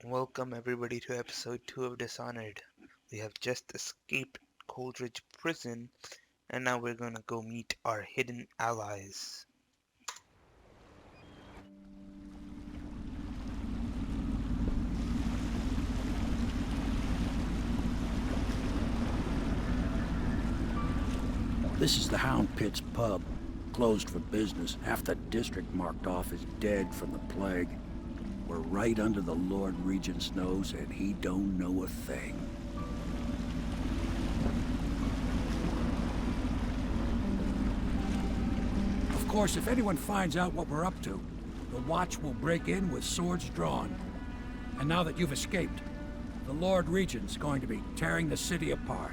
Welcome everybody to episode 2 of Dishonored. We have just escaped Coldridge Prison and now we're gonna go meet our hidden allies. This is the Hound Pit's pub. Closed for business. Half the district marked off as dead from the plague. We're right under the Lord Regent's nose and he don't know a thing. Of course, if anyone finds out what we're up to, the Watch will break in with swords drawn. And now that you've escaped, the Lord Regent's going to be tearing the city apart.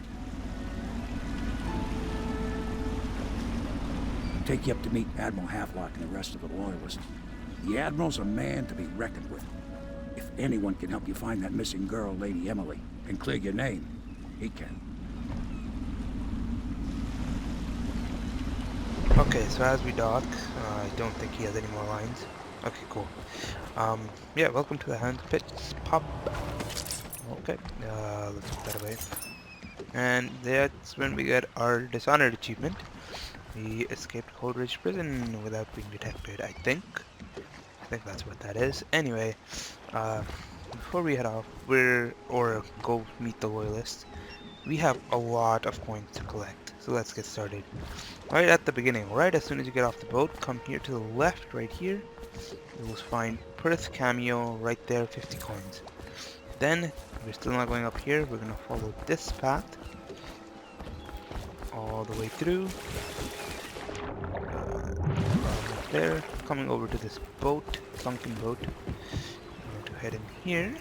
Take you up to meet Admiral Havelock and the rest of the Loyalists. The Admiral's a man to be reckoned with. If anyone can help you find that missing girl, Lady Emily, and clear your name, he can. Okay, so as we dock, I don't think he has any more lines. Okay, cool. Yeah, welcome to the Hound Pit's pub. Okay, let's put that away. And that's when we get our Dishonored achievement. We escaped Coldridge Prison without being detected, I think that's what that is. Anyway, before we head off, or go meet the Loyalists, we have a lot of coins to collect. So let's get started. Right at the beginning, right as soon as you get off the boat, come here to the left, right here. You will find Perth Cameo right there, 50 coins. Then, we're still not going up here, we're gonna follow this path all the way through. There, coming over to this boat, sunken boat. I'm going to head in here,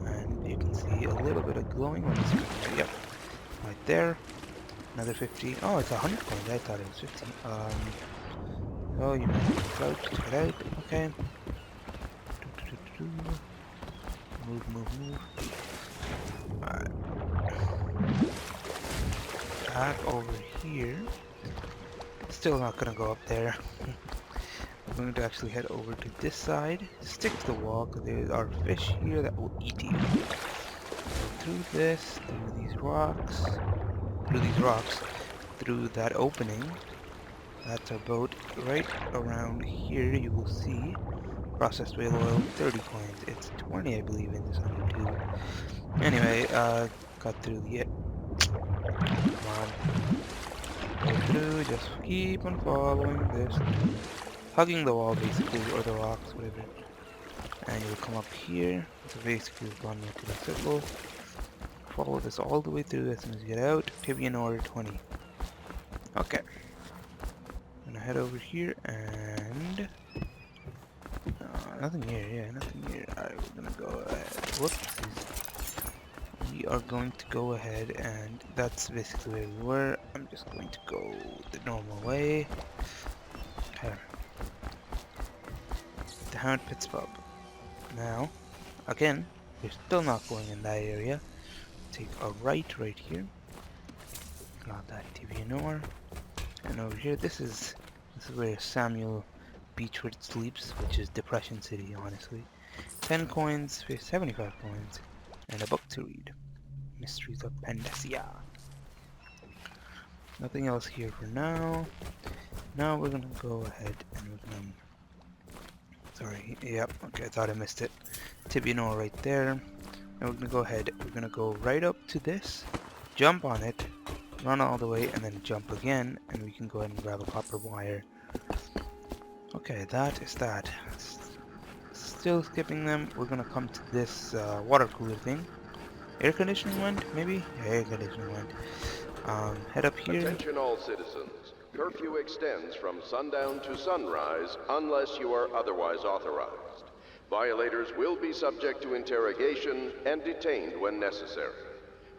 and you can see a little bit of glowing on the screen. Yep, right there. Another 50. Oh, it's 100 coins. I thought it was 50. Oh, you might approach. Check it out. Okay. Move. Alright. Back over here. Still not gonna go up there. I'm going to actually head over to this side. Stick to the wall because there are fish here that will eat you. Go through this, through these rocks, through that opening. That's our boat. Right around here you will see processed whale oil, 30 coins. It's 20 I believe in this one too. Anyway, got through the... Come on. Go through, just keep on following this. Hugging the wall basically, or the rocks, whatever. And you'll come up here. So basically we've gone into the circle. Follow this all the way through as soon as you get out. Tibian order 20. Okay. I'm gonna head over here and... nothing here, yeah, nothing here. Alright, we're gonna go ahead. Whoopsies. We are going to go ahead and that's basically where we were. I'm just going to go the normal way. Okay. The Hound Pit's pub. Now, again, we're still not going in that area. Take a right here. Got that TVNR. And over here, this is where Samuel Beechwood sleeps, which is Depression City, honestly. 10 coins, 75 coins, and a book to read. Mysteries of Pandacia. Nothing else here for now. Now we're gonna go ahead and we're gonna... Sorry, yep, okay, I thought I missed it. Tibiano right there. And we're gonna go ahead, we're gonna go right up to this, jump on it, run all the way, and then jump again, and we can go ahead and grab a copper wire. Okay, that is that. Still skipping them, we're gonna come to this water cooler thing. Air conditioning vent, maybe? Yeah, air conditioning vent. Head up here. Attention all citizens. Curfew extends from sundown to sunrise unless you are otherwise authorized. Violators will be subject to interrogation and detained when necessary.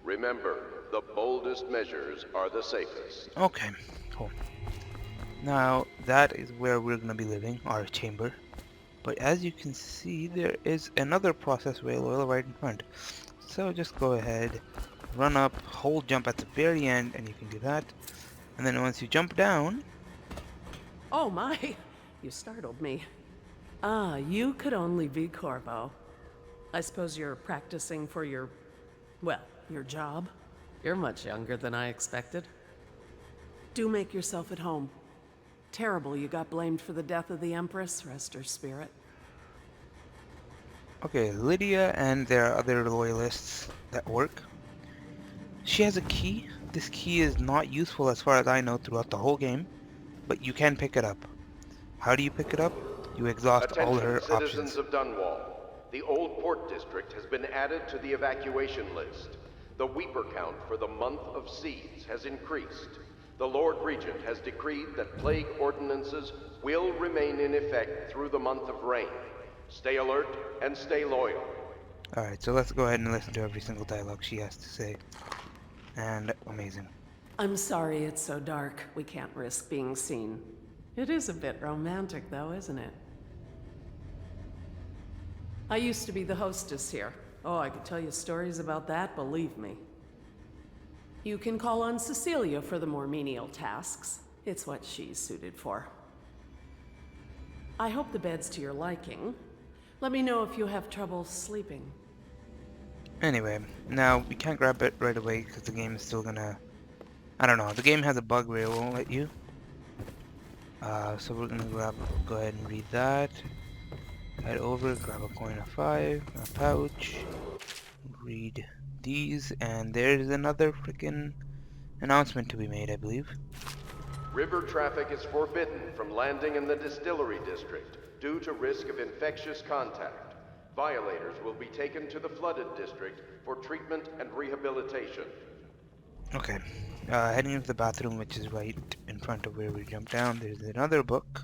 Remember, the boldest measures are the safest. Okay, cool. Now, that is where we're gonna be living, our chamber. But as you can see, there is another processed whale oil right in front. So just go ahead, run up, hold jump at the very end, and you can do that. And then once you jump down... Oh my! You startled me. Ah, you could only be Corvo. I suppose you're practicing for your, well, your job? You're much younger than I expected. Do make yourself at home. Terrible you got blamed for the death of the Empress, rest her spirit. Okay, Lydia and there are other loyalists that work. She has a key. This key is not useful as far as I know throughout the whole game, but you can pick it up. How do you pick it up? You exhaust all Attention, her citizens options. of Dunwall. The Old Port District has been added to the evacuation list. The Weeper count for the month of Seeds has increased. The Lord Regent has decreed that plague ordinances will remain in effect through the month of rain. Stay alert and stay loyal. Alright, so let's go ahead and listen to every single dialogue she has to say. And amazing. I'm sorry it's so dark. We can't risk being seen. It is a bit romantic, though, isn't it? I used to be the hostess here. Oh, I could tell you stories about that, believe me. You can call on Cecilia for the more menial tasks. It's what she's suited for. I hope the bed's to your liking. Let me know if you have trouble sleeping. Anyway, now we can't grab it right away because the game is still gonna... I don't know, the game has a bug where it won't let you. So we're gonna go ahead and read that. Head over, grab a coin of 5, a pouch, read these, and there's another freaking announcement to be made, I believe. River traffic is forbidden from landing in the Distillery District due to risk of infectious contact. Violators will be taken to the Flooded District for treatment and rehabilitation. Okay, heading into the bathroom, which is right in front of where we jump down. There's another book,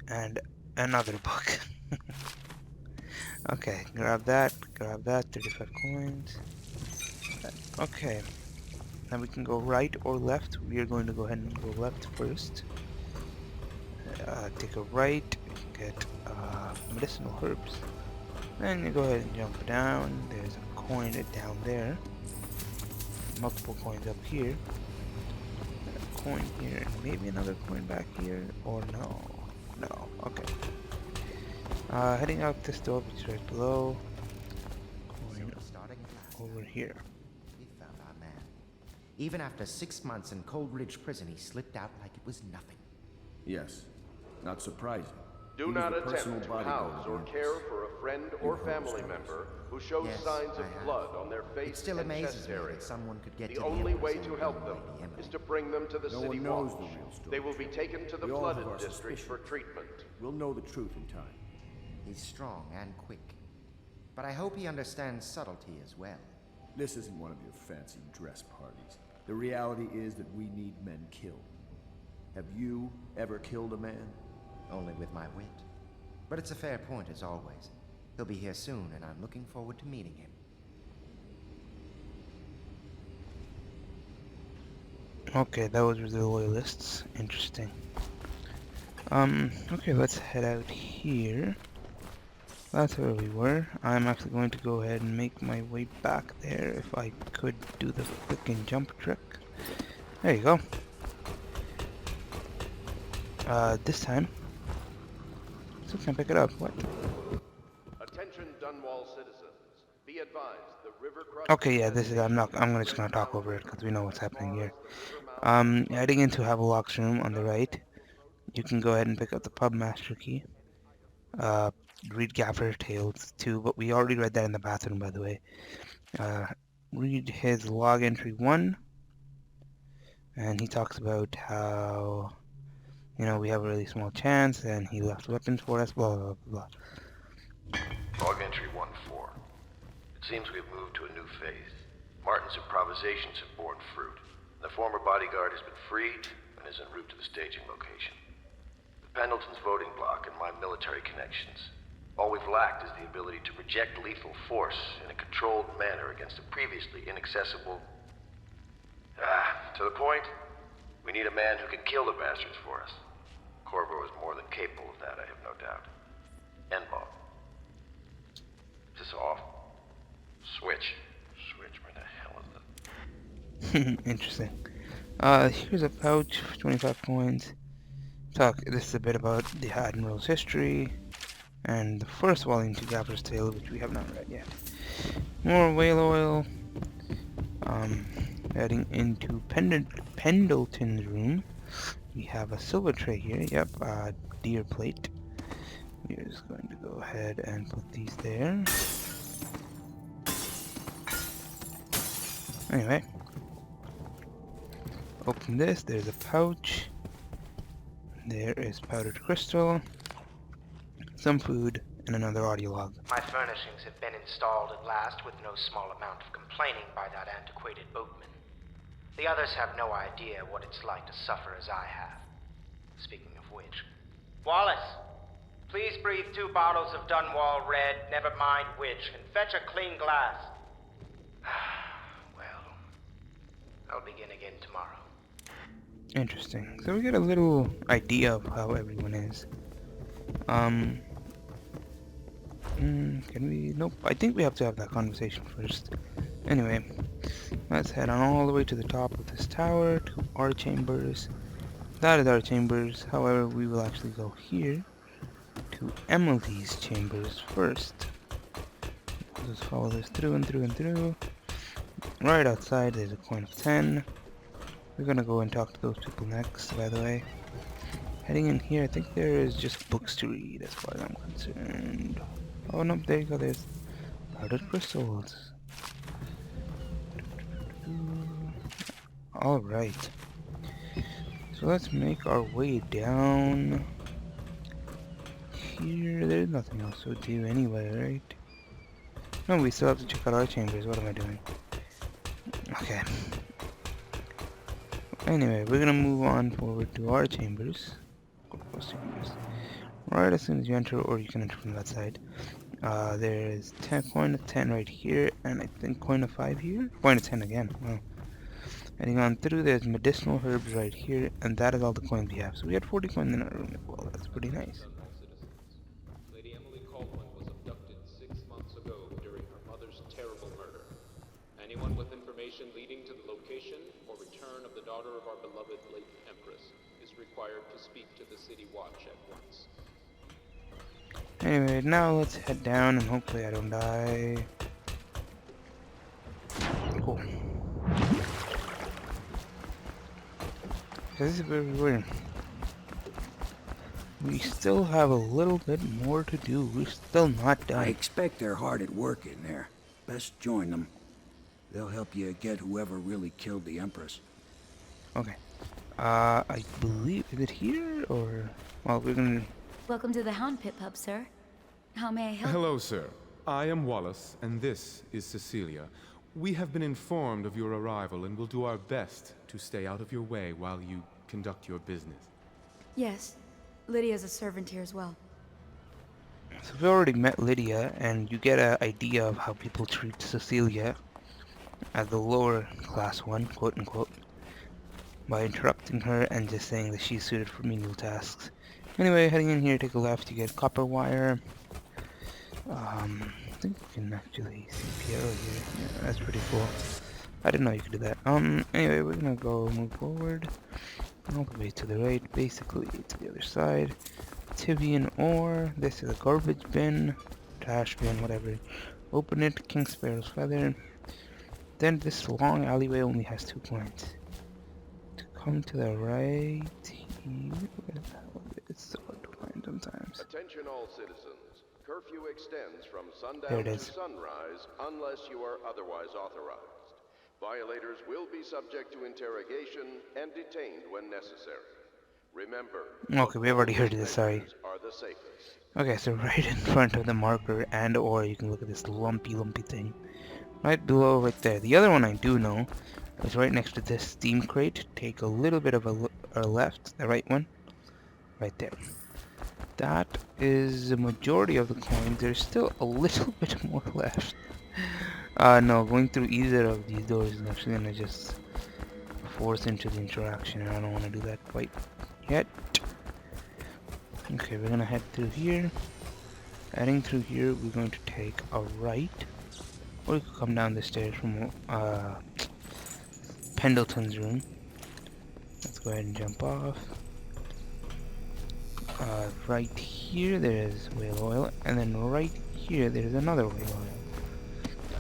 and another book. Okay, grab that, 35 coins. Okay, now we can go right or left. We are going to go ahead and go left first. Take a right, get medicinal herbs. Then you go ahead and jump down. There's a coin down there. Multiple coins up here. A coin here, and maybe another coin back here, or no. No, okay. Heading out this door, which is right below. Coin over here. We found our man. Even after 6 months in Coldridge Prison, he slipped out like it was nothing. Yes, not surprising. Do not attempt to house or care for a friend or family member who shows Yes, signs of I have. blood on their face It still and amazes chest me area. that someone could get The to only Empress way and to kill help them Lady Emily. is to bring them to the No city one knows watch. the real story. They will be taken to the We all have Flooded our District for suspicions. treatment. We'll know the truth in time. He's strong and quick. But I hope he understands subtlety as well. This isn't one of your fancy dress parties. The reality is that we need men killed. Have you ever killed a man? Only with my wit. But it's a fair point as always. He'll be here soon, and I'm looking forward to meeting him. Okay, that was the loyalists. Interesting. Okay, let's head out here. That's where we were. I'm actually going to go ahead and make my way back there if I could do the freaking jump trick. There you go. This time. Still can't pick it up. What? Attention Dunwall citizens. Be advised the river crossing... Okay, yeah, this is... I'm just gonna talk over it because we know what's happening here. Heading into Havelock's room on the right. You can go ahead and pick up the pub master key. Read Gaffer Tales 2, but we already read that in the bathroom, by the way. Read his log entry 1. And he talks about how, you know, we have a really small chance, and he left weapons for us, blah, blah, blah. Log entry 1-4. It seems we've moved to a new phase. Martin's improvisations have borne fruit. The former bodyguard has been freed and is en route to the staging location. The Pendleton's voting bloc and my military connections. All we've lacked is the ability to project lethal force in a controlled manner against a previously inaccessible... to the point, we need a man who can kill the bastards for us. Corvo is more than capable of that, I have no doubt. Endlog. Is this off? Switch. Switch, where the hell is it? Interesting. Here's a pouch for 25 coins. This is a bit about the Admiral's history. and the first volume to Gaffer's Tale, which we have not read yet. More whale oil. Heading into Pendleton's room. We have a silver tray here. Yep, deer plate. We're just going to go ahead and put these there. Anyway, open this. There's a pouch. There is powdered crystal, some food, and another audio log. My furnishings have been installed at last with no small amount of complaining by that antiquated boatman. The others have no idea what it's like to suffer as I have. Speaking of which... Wallace! Please breathe 2 bottles of Dunwall Red, never mind which, and fetch a clean glass. Well, I'll begin again tomorrow. Interesting. So we get a little idea of how everyone is. Can we? Nope. I think we have to have that conversation first. Anyway, let's head on all the way to the top of this tower to our chambers. That is our chambers. However, we will actually go here to Emily's chambers first. Just follow this through and through and through. Right outside there's a coin of 10. We're gonna go and talk to those people next, by the way. Heading in here, I think there is just books to read as far as I'm concerned. Oh no, there you go, there's powdered crystals. Alright. So let's make our way down here. There's nothing else to do anyway, right? No, we still have to check out our chambers. What am I doing? Okay. Anyway, we're gonna move on forward to our chambers. Right as soon as you enter, or you can enter from that side. There is coin of 10 right here, and I think coin of 5 here? Coin of 10 again. Wow. Heading on through, there's medicinal herbs right here, and that is all the coins we have. So we had 40 coins in our room as well. That's pretty nice. Lady Emily Caldwell was abducted 6 months ago during her mother's terrible murder. Anyone with information leading to the location or return of the daughter of our beloved late Empress is required to speak to the City Watch at once. Anyway, now let's head down and hopefully I don't die. Cool. This is where we were. We still have a little bit more to do. We're still not done. I expect they're hard at work in there. Best join them. They'll help you get whoever really killed the Empress. Okay. I believe, is it here or... Well, we're gonna... Welcome to the Hound Pit Pub, sir. How may I help? Hello, sir. I am Wallace, and this is Cecilia. We have been informed of your arrival and will do our best to stay out of your way while you conduct your business. Yes. Lydia's a servant here as well. So we already met Lydia, and you get an idea of how people treat Cecilia as the lower class one, quote unquote, by interrupting her and just saying that she's suited for menial tasks. Anyway, heading in here, take a left, you get copper wire. I think you can actually CPO here. Yeah, that's pretty cool. I didn't know you could do that. Anyway, we're gonna go move forward all the way to the right, basically to the other side. Tivian ore. This is a garbage bin, trash bin, whatever. Open it. King Sparrow's feather. Then this long alleyway only has 2 points. To come to the right here, it's so hard to find sometimes. Attention all citizens. Curfew extends from There sundown it to is. sunrise unless you are otherwise authorized. Violators will be subject to interrogation and detained when necessary. Remember, Okay, we've already heard this, sorry. are the safest. Okay, so right in front of the marker and or you can look at this lumpy thing. Right below, right there. The other one I do know is right next to this steam crate. Take a little bit of a left, the right one. Right there. That is the majority of the coins. There's still a little bit more left. No, going through either of these doors is actually gonna just force into the interaction, and I don't want to do that quite yet. Okay, we're gonna head through here. Heading through here, we're going to take a right, or we could come down the stairs from Pendleton's room. Let's go ahead and jump off. Right here. here there's whale oil, and then right here there's another whale oil.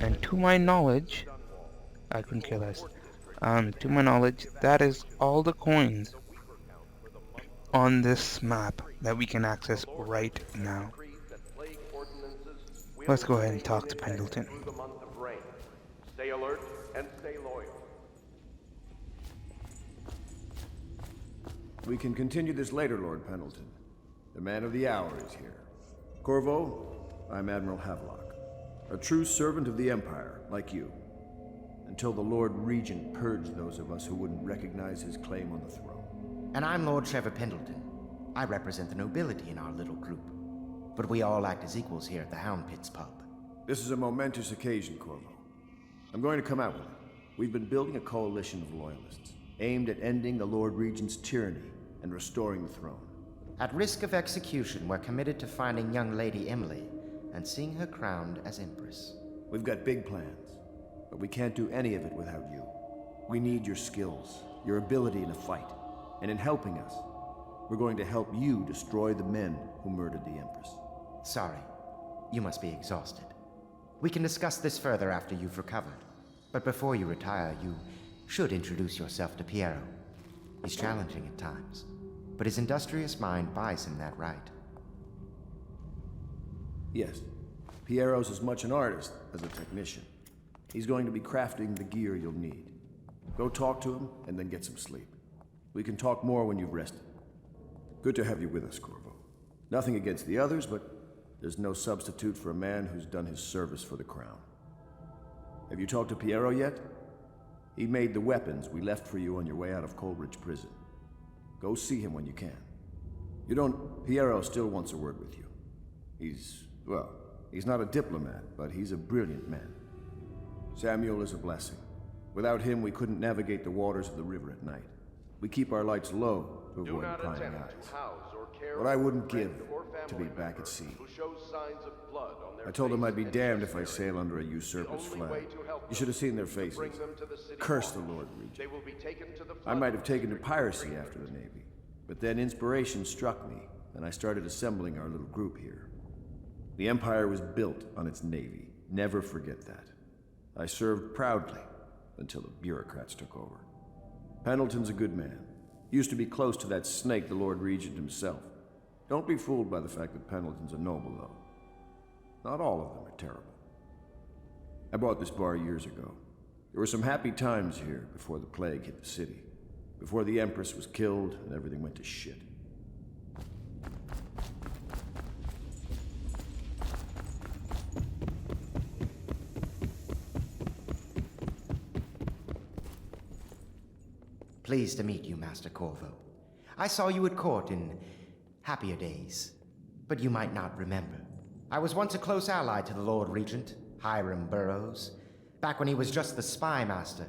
And to my knowledge, I couldn't care less. To my knowledge, that is all the coins on this map that we can access right now. Let's go ahead and talk to Pendleton. Stay alert and stay loyal. We can continue this later, Lord Pendleton. The man of the hour is here. Corvo, I'm Admiral Havelock, a true servant of the Empire, like you, until the Lord Regent purged those of us who wouldn't recognize his claim on the throne. And I'm Lord Trevor Pendleton. I represent the nobility in our little group. But we all act as equals here at the Hound Pits pub. This is a momentous occasion, Corvo. I'm going to come out with it. We've been building a coalition of loyalists, aimed at ending the Lord Regent's tyranny and restoring the throne. At risk of execution, we're committed to finding young Lady Emily and seeing her crowned as Empress. We've got big plans, but we can't do any of it without you. We need your skills, your ability in a fight, and in helping us, we're going to help you destroy the men who murdered the Empress. Sorry, you must be exhausted. We can discuss this further after you've recovered. But before you retire, you should introduce yourself to Piero. He's challenging at times, but his industrious mind buys him that right. Yes, Piero's as much an artist as a technician. He's going to be crafting the gear you'll need. Go talk to him, and then get some sleep. We can talk more when you've rested. Good to have you with us, Corvo. Nothing against the others, but there's no substitute for a man who's done his service for the crown. Have you talked to Piero yet? He made the weapons we left for you on your way out of Coldridge Prison. Go see him when you can. Piero still wants a word with you. He's not a diplomat, but he's a brilliant man. Samuel is a blessing. Without him, we couldn't navigate the waters of the river at night. We keep our lights low to avoid prying eyes. What I wouldn't give to be back at sea. I told them I'd be damned if I sail under a usurper's flag. You should have seen their faces. Curse the Lord Regent. I might have taken to piracy after the Navy, but then inspiration struck me, and I started assembling our little group here. The Empire was built on its Navy. Never forget that. I served proudly until the bureaucrats took over. Pendleton's a good man. Used to be close to that snake, the Lord Regent himself. Don't be fooled by the fact that Pendleton's a noble, though. Not all of them are terrible. I bought this bar years ago. There were some happy times here before the plague hit the city. Before the Empress was killed and everything went to shit. Pleased to meet you, Master Corvo. I saw you at court in happier days, but you might not remember. I was once a close ally to the Lord Regent, Hiram Burroughs, back when he was just the spy master.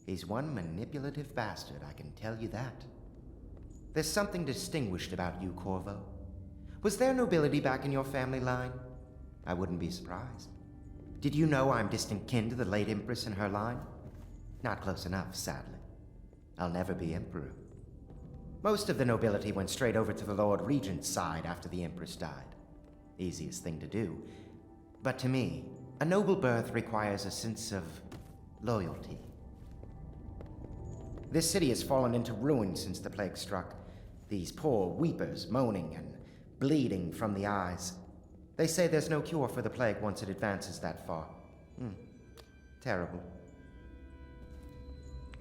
He's one manipulative bastard, I can tell you that. There's something distinguished about you, Corvo. Was there nobility back in your family line? I wouldn't be surprised. Did you know I'm distant kin to the late Empress and her line? Not close enough, sadly. I'll never be Emperor. Most of the nobility went straight over to the Lord Regent's side after the Empress died. Easiest thing to do. But to me, a noble birth requires a sense of loyalty. This city has fallen into ruin since the plague struck. These poor weepers moaning and bleeding from the eyes. They say there's no cure for the plague once it advances that far. Terrible.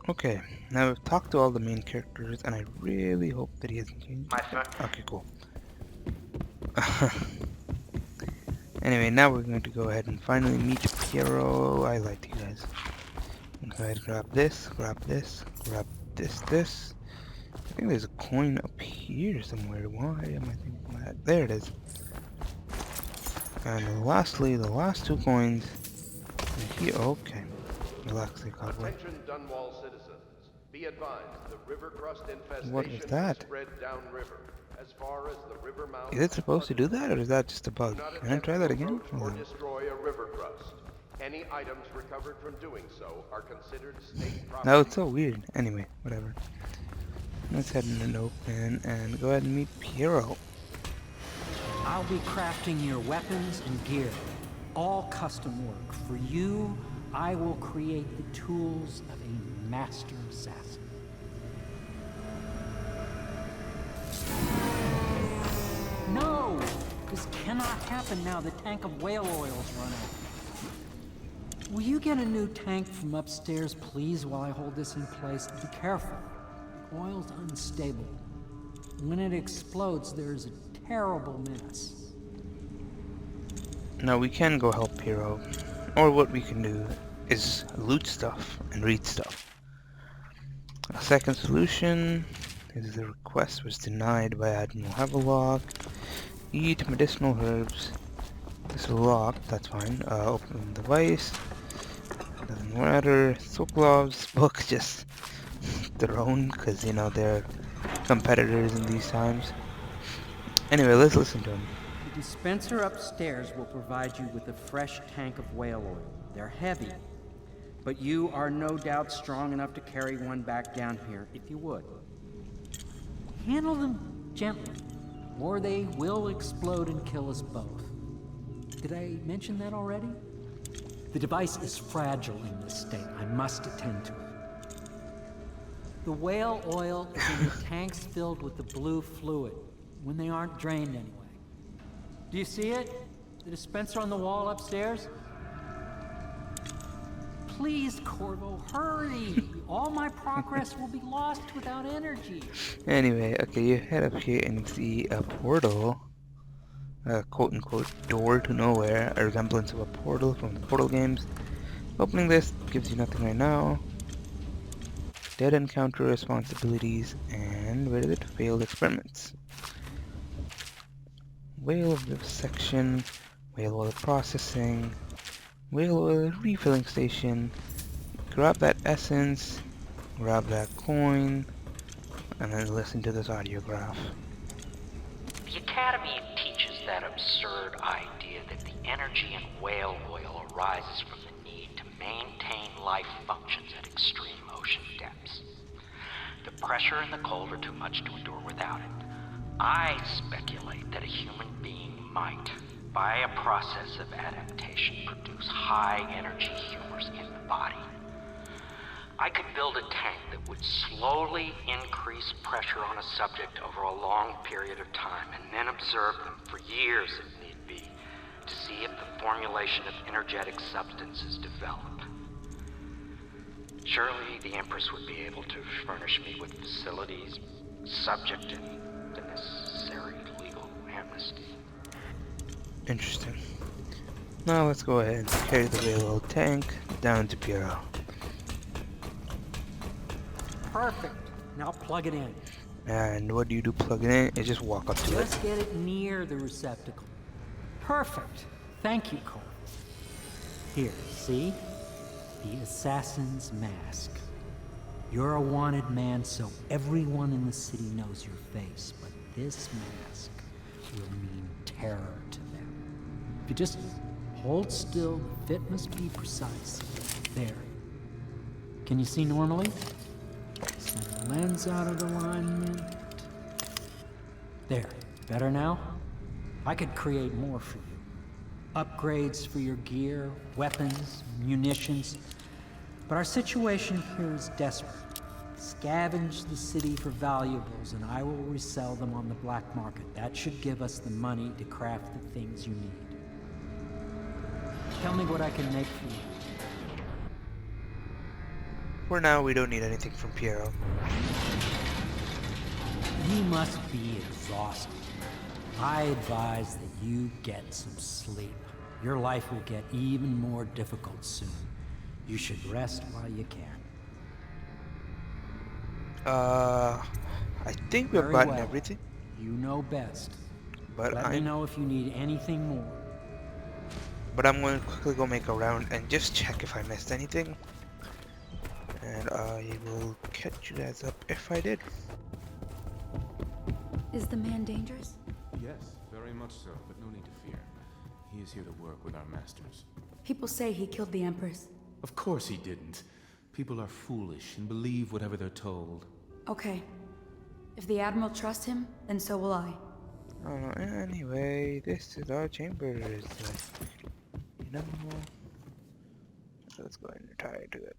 Okay, now we've talked to all the main characters, and I really hope that he hasn't changed. My friend. Okay, cool. Anyway, now we're going to go ahead and finally meet Piero. I lied to you guys. Go ahead, grab this, grab this, grab this. I think there's a coin up here somewhere. Why am I thinking that? There it is. And lastly, the last two coins are here. Okay. Relax, they got one. Attention Dunwall citizens. Be advised, the river crust infestation What was that? spread downriver as far as the river mouth. Is it supposed to do that, or is that just a bug? Do not Can I try that again? approach or destroy a river crust. Any items recovered from doing so are considered state property. No, it's so weird. Anyway, whatever. Let's head in and open and go ahead and meet Piero. I'll be crafting your weapons and gear. All custom work. For you, I will create the tools of a master assassin. No! This cannot happen now. The tank of whale oil's run out. Will you get a new tank from upstairs, please, while I hold this in place? Be careful. The oil's unstable. When it explodes, there's a terrible mess. Now we can go help Piero, or what we can do is loot stuff and read stuff. A second solution is the request was denied by Admiral Havelock. Eat medicinal herbs. This is locked, that's fine. Open the device. Doesn't matter. Soap gloves, book just thrown because you know they're competitors in these times. Anyway, let's listen to him. The dispenser upstairs will provide you with a fresh tank of whale oil. They're heavy, but you are no doubt strong enough to carry one back down here if you would. Handle them gently, or they will explode and kill us both. Did I mention that already? The device is fragile in this state. I must attend to it. The whale oil is in the tanks filled with the blue fluid, when they aren't drained anyway. Do you see it? The dispenser on the wall upstairs? Please, Corvo, hurry! All my progress will be lost without energy. Anyway, okay, you head up here and see a portal. A quote-unquote door to nowhere, a resemblance of a portal from the Portal games. Opening this gives you nothing right now. Dead encounter responsibilities, and where is it? Failed experiments. Whale section, whale oil processing, whale oil refilling station. Grab that essence, grab that coin, and then listen to this audiograph. The Academy teaches that absurd idea that the energy in whale oil arises from the need to maintain life functions at extreme ocean depths. The pressure and the cold are too much to endure without it. I speculate that a human being might, by a process of adaptation, produce high-energy humors in the body. I could build a tank that would slowly increase pressure on a subject over a long period of time, and then observe them for years if need be, to see if the formulation of energetic substance is developed. Surely the Empress would be able to furnish me with facilities subject to the necessary legal amnesty. Interesting. Now let's go ahead and carry the whale oil tank down to Piero. Perfect. Now plug it in. And what do you do plug it in? Is just walk up to it. Just get it near the receptacle. Perfect. Thank you, Cole. Here, see? The assassin's mask. You're a wanted man, so everyone in the city knows your face, but this mask will mean terror to them. If you just hold still, the fit must be precise. There. Can you see normally? Send the lens out of alignment. There. Better now? I could create more for you. Upgrades for your gear, weapons, munitions. But our situation here is desperate. Scavenge the city for valuables, and I will resell them on the black market. That should give us the money to craft the things you need. Tell me what I can make for you. For now, we don't need anything from Piero. You must be exhausted. I advise that you get some sleep. Your life will get even more difficult soon. You should rest while you can. I think we've Very gotten well. everything. You know best. But Let me know if you need anything more. But I'm going to quickly go make a round and just check if I missed anything. And I will catch you guys up if I did. Is the man dangerous? Yes, very much so, but no need to fear. He is here to work with our masters. People say he killed the Empress. Of course he didn't. People are foolish and believe whatever they're told. Okay. If the Admiral trusts him, then so will I. I don't know. Anyway, this is our chambers. You know. So let's go and retire to it.